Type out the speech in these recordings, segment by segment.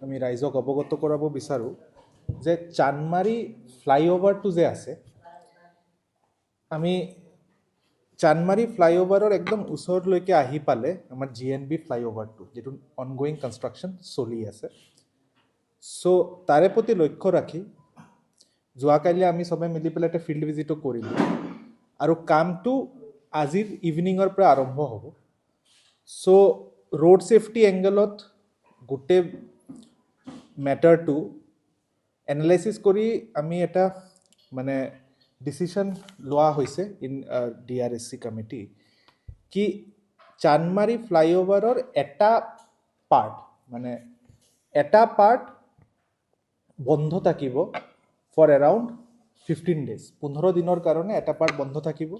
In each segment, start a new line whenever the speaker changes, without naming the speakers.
আমি ৰাইজক অৱগত কৰাব বিচাৰোঁ যে চানমাৰী ফ্লাইঅভাৰটো যে আছে, আমি চানমাৰী ফ্লাইঅভাৰৰ একদম ওচৰলৈকে আহি পালে আমাৰ GNB ফ্লাইঅভাৰটো, যিটো অনগোয়িং কনষ্ট্ৰাকশ্যন চলি আছে। চ' তাৰে প্ৰতি লক্ষ্য ৰাখি যোৱাকালি আমি চবে মিলি পেলাই এটা ফিল্ড ভিজিটো কৰিলোঁ আৰু কামটো আজিৰ ইভিনিঙৰ পৰা আৰম্ভ হ'ব। চ' ৰোড ছেফটি এংগলত গোটেই মেটাৰটো এনালাইচিছ কৰি আমি এটা মানে ডিচিশ্যন লোৱা হৈছে ইন DRSC কমিটি কি চানমাৰী ফ্লাইঅভাৰৰ এটা পাৰ্ট বন্ধ থাকিব ফৰ এৰাউণ্ড 15 days, 15 দিনৰ কাৰণে এটা পাৰ্ট বন্ধ থাকিব।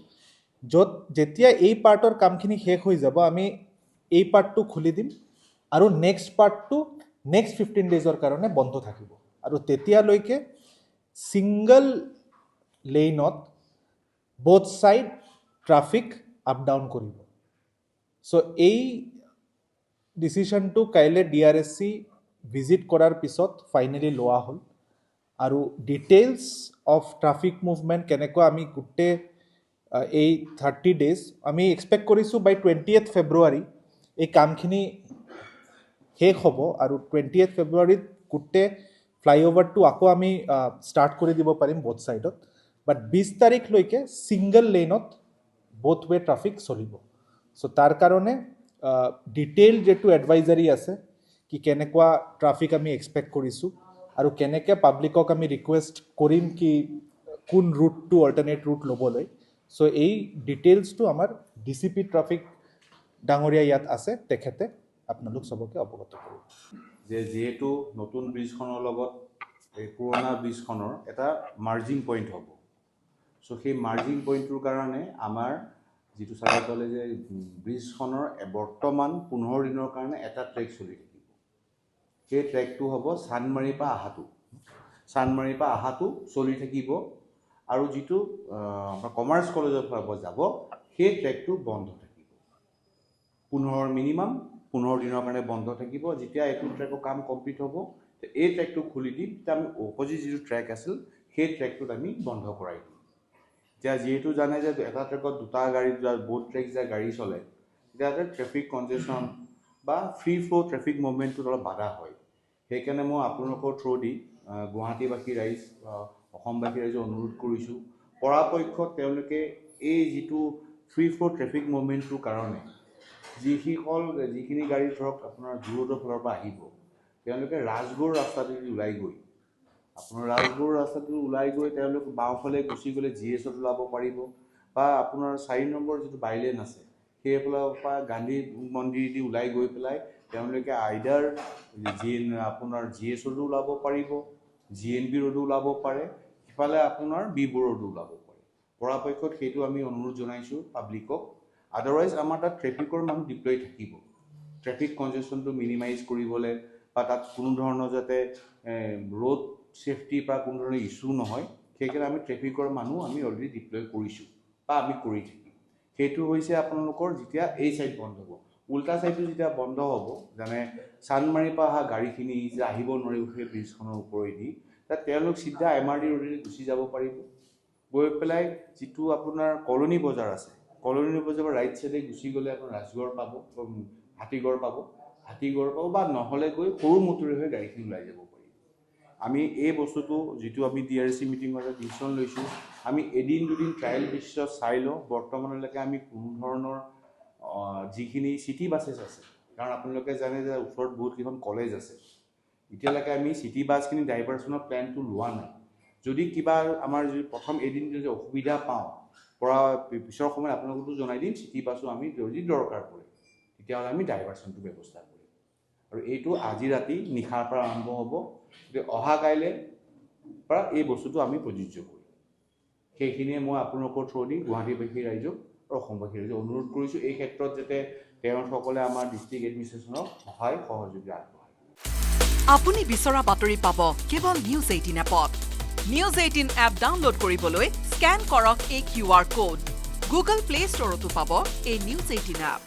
যেতিয়া এই পাৰ্টৰ কামখিনি শেষ হৈ যাব আমি এই পাৰ্টটো খুলি দিম আৰু নেক্সট পাৰ্টটো নেক্সট 15 daysৰ কাৰণে বন্ধ থাকিব আৰু তেতিয়ালৈকে ছিংগল লেইনত both side traffic up down কৰিব। চ' এই ডিচিশ্যনটো কাইলৈ DRSC ভিজিট কৰাৰ পিছত ফাইনেলি লোৱা হ'ল আৰু ডিটেইলছ অফ ট্ৰাফিক মুভমেণ্ট কেনেকুৱা আমি গোটেই এই 30 days আমি এক্সপেক্ট কৰিছোঁ বাই 20th February এই কামখিনি শেষ হ'ব আৰু 20th Februaryত গোটেই ফ্লাইঅভাৰটো আকৌ আমি ষ্টাৰ্ট কৰি দিব পাৰিম বোথ ছাইডত। বাট 20 তাৰিখলৈকে ছিংগল লেইনত বোথ ৱে ট্ৰাফিক চলিব। চ' তাৰ কাৰণে ডিটেইল যিটো এডভাইজাৰী আছে কি কেনেকুৱা ট্ৰাফিক আমি এক্সপেক্ট কৰিছোঁ আৰু কেনেকৈ পাব্লিকক আমি ৰিকুৱেষ্ট কৰিম কি কোন ৰুটটো অল্টাৰনেট ৰুট ল'বলৈ। চ' এই ডিটেইলছটো আমাৰ DCP ট্ৰাফিক ডাঙৰীয়া ইয়াত আছে, তেখেতে আপোনালোক চবকে অৱগত কৰিব
যে যিহেতু নতুন ব্ৰিজখনৰ লগত এই পুৰণা ব্ৰিজখনৰ এটা মাৰ্জিং পইণ্ট হ'ব। চ' সেই মাৰ্জিং পইণ্টটোৰ কাৰণে আমাৰ যিটো চাব গ'লে যে ব্ৰিজখনৰ বৰ্তমান 15 দিনৰ কাৰণে এটা ট্ৰেক চলি থাকিব। সেই ট্ৰেকটো হ'ব চানমাৰীৰ পৰা আহাটো চলি থাকিব আৰু যিটো আমাৰ কমাৰ্চ কলেজৰ পৰা যাব সেই ট্ৰেকটো বন্ধ থাকিব। মিনিমাম 15 দিনৰ কাৰণে বন্ধ থাকিব। যেতিয়া এইটো ট্ৰেকৰ কাম কমপ্লিট হ'ব এই ট্ৰেকটো খুলি দিম, তেতিয়া আমি অপজিট যিটো ট্ৰেক আছিল সেই ট্ৰেকটোত আমি বন্ধ কৰাই দিম। এতিয়া যিহেতু জানে যে এটা ট্ৰেকত দুটা গাড়ী বহুত ট্ৰেক যে গাড়ী চলে, তেতিয়াহ'লে ট্ৰেফিক কনজেশ্যন বা ফ্ৰী ফ্ল' ট্ৰেফিক মুভমেণ্টটোত অলপ বাধা হয়। সেইকাৰণে মই আপোনালোকৰ থ্ৰু দি গুৱাহাটীবাসী ৰাইজ অসমবাসী ৰাইজক অনুৰোধ কৰিছোঁ পৰাপক্ষত তেওঁলোকে এই যিটো ফ্ৰী ফ্ল' ট্ৰেফিক মুভমেণ্টটোৰ কাৰণে যিখিনি গাড়ী ধৰক আপোনাৰ জু-ৰোডৰ ফালৰ পৰা আহিব, তেওঁলোকে ৰাজগড় ৰাস্তাটোদি ওলাই গৈ তেওঁলোক বাওঁফালে গুচি গ'লে GSত ওলাব পাৰিব বা আপোনাৰ 4 নম্বৰ যিটো বাইলেন আছে সেইফালৰ পৰা গান্ধী মন্দিৰেদি ওলাই গৈ পেলাই তেওঁলোকে আইডাৰ আপোনাৰ GSতো ওলাব পাৰিব, GNB ৰোডো ওলাব পাৰে, সিফালে আপোনাৰ B ৰোডো ওলাব পাৰে। পৰাপক্ষত সেইটো আমি অনুৰোধ জনাইছোঁ পাব্লিকক। আদাৰৱাইজ আমাৰ তাত ট্ৰেফিকৰ মানুহ ডিপ্লয় থাকিব ট্ৰেফিক কনজেশ্যনটো মিনিমাইজ কৰিবলৈ বা তাত কোনো ধৰণৰ যাতে ৰোড ছেফটিৰ পৰা কোনো ধৰণৰ ইছ্যু নহয়, সেইকাৰণে আমি ট্ৰেফিকৰ মানুহ আমি অলৰেডি ডিপ্লয় কৰিছোঁ বা আমি কৰি থাকিম। সেইটো হৈছে আপোনালোকৰ যেতিয়া এই ছাইড বন্ধ হ'ব। উল্টা ছাইডটো যেতিয়া বন্ধ হ'ব, যেনে চানমাৰীৰ পৰা অহা গাড়ীখিনি যে আহিব নোৱাৰিব সেই ব্ৰিজখনৰ ওপৰেদি, তাত তেওঁলোক চিধা MRD ৰোডেদি গুচি যাব পাৰিব। গৈ পেলাই যিটো আপোনাৰ কলনী বজাৰ আছে, কলনী বজাৰৰ ৰাইট ছাইডে গুচি গ'লে আপোনাৰ ৰাজগড় পাব, হাতীগড় পাব বা নহ'লে গৈ সৰু মটৰে হৈ গাড়ীখিনি ওলাই যাব পাৰিব। আমি এই বস্তুটো যিটো আমি DRSC মিটিঙত ডিচিশ্যন লৈছোঁ, আমি এদিন দুদিন ট্ৰায়েল বেচিছত চাই লওঁ। বৰ্তমানলৈকে আমি কোনো ধৰণৰ যিখিনি চিটি বাছেছ আছে, কাৰণ আপোনালোকে জানে যে ওচৰত বহুতকেইখন কলেজ আছে, এতিয়ালৈকে আমি চিটি বাছখিনি ডাইভাৰ্চনৰ প্লেনটো লোৱা নাই। যদি কিবা আমাৰ যদি প্ৰথম এদিন যদি অসুবিধা পাওঁ পিছৰ সময়ত আপোনালোকতো জনাই দিম, চিটি বাছো আমি যদি দৰকাৰ পৰে তেতিয়াহ'লে আমি ডাইভাৰ্চনটো ব্যৱস্থা কৰিম। আৰু এইটো আজি ৰাতি নিশাৰ পৰা আৰম্ভ হ'ব, গতিকে অহা কাইলৈ পৰা এই বস্তুটো আমি প্ৰযোজ্য কৰিম। সেইখিনিয়ে মই আপোনালোকৰ থ্ৰু দি গুৱাহাটীবাসী ৰাইজক আৰু অসমবাসী ৰাইজক অনুৰোধ কৰিছোঁ এই ক্ষেত্ৰত যাতে তেওঁলোকসকলে আমাৰ ডিষ্ট্ৰিক্ট এডমিনিষ্ট্ৰেশ্যনক সহায় সহযোগিতা আগবঢ়ায়।
আপুনি বিচৰা বাতৰি পাব কেৱল News 18 এপত। News 18 এপ ডাউনলোড কৰিবলৈ স্কেন কৰক এই QR কোড। Google Play Storeতো পাব এই News 18 এপ।